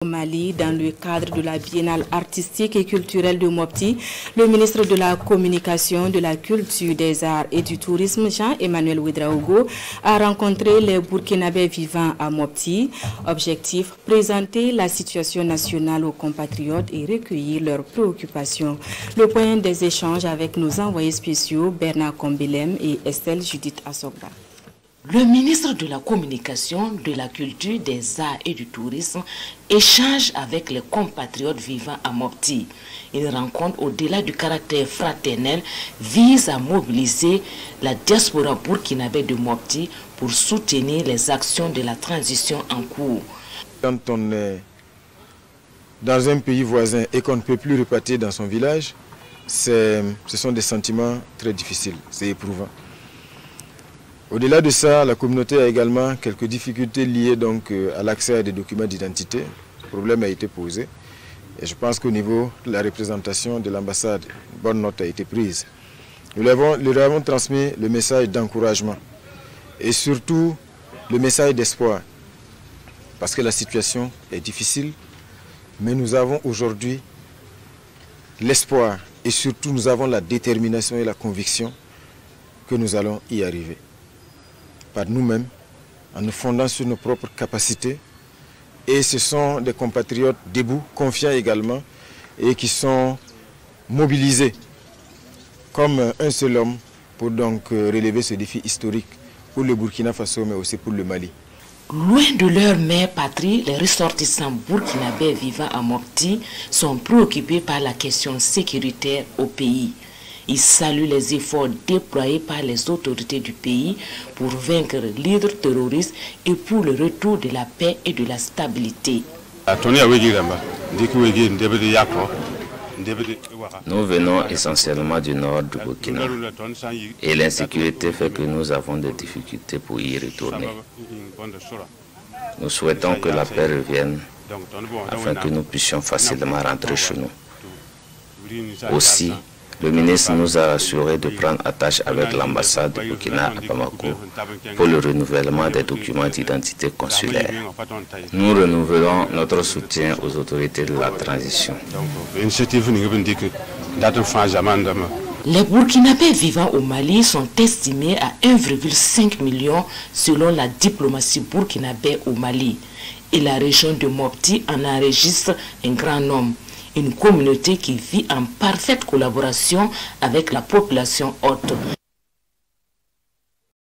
Au Mali, dans le cadre de la Biennale artistique et culturelle de Mopti, le ministre de la Communication, de la Culture, des Arts et du Tourisme, Jean-Emmanuel Ouedraogo, a rencontré les Burkinabés vivant à Mopti. Objectif, présenter la situation nationale aux compatriotes et recueillir leurs préoccupations. Le point des échanges avec nos envoyés spéciaux, Bernard Kombelem et Estelle Judith Assogba. Le ministre de la Communication, de la Culture, des Arts et du Tourisme échange avec les compatriotes vivant à Mopti. Une rencontre au-delà du caractère fraternel vise à mobiliser la diaspora burkinabé de Mopti pour soutenir les actions de la transition en cours. Quand on est dans un pays voisin et qu'on ne peut plus repartir dans son village, ce sont des sentiments très difficiles, c'est éprouvant. Au-delà de ça, la communauté a également quelques difficultés liées donc à l'accès à des documents d'identité. Le problème a été posé et je pense qu'au niveau de la représentation de l'ambassade, une bonne note a été prise. Nous leur avons transmis le message d'encouragement et surtout le message d'espoir parce que la situation est difficile, mais nous avons aujourd'hui l'espoir et surtout nous avons la détermination et la conviction que nous allons y arriver. Par nous-mêmes, en nous fondant sur nos propres capacités. Et ce sont des compatriotes debout, confiants également, et qui sont mobilisés comme un seul homme pour donc relever ce défi historique pour le Burkina Faso, mais aussi pour le Mali. Loin de leur mère patrie, les ressortissants burkinabés vivant à Mopti sont préoccupés par la question sécuritaire au pays. Ils saluent les efforts déployés par les autorités du pays pour vaincre l'hydre terroriste et pour le retour de la paix et de la stabilité. Nous venons essentiellement du nord du Burkina et l'insécurité fait que nous avons des difficultés pour y retourner. Nous souhaitons que la paix revienne afin que nous puissions facilement rentrer chez nous. Aussi, le ministre nous a assuré de prendre attache avec l'ambassade du Burkina à Bamako pour le renouvellement des documents d'identité consulaire. Nous renouvelons notre soutien aux autorités de la transition. Les Burkinabés vivant au Mali sont estimés à 1,5 million selon la diplomatie burkinabé au Mali. Et la région de Mopti en enregistre un grand nombre. Une communauté qui vit en parfaite collaboration avec la population haute.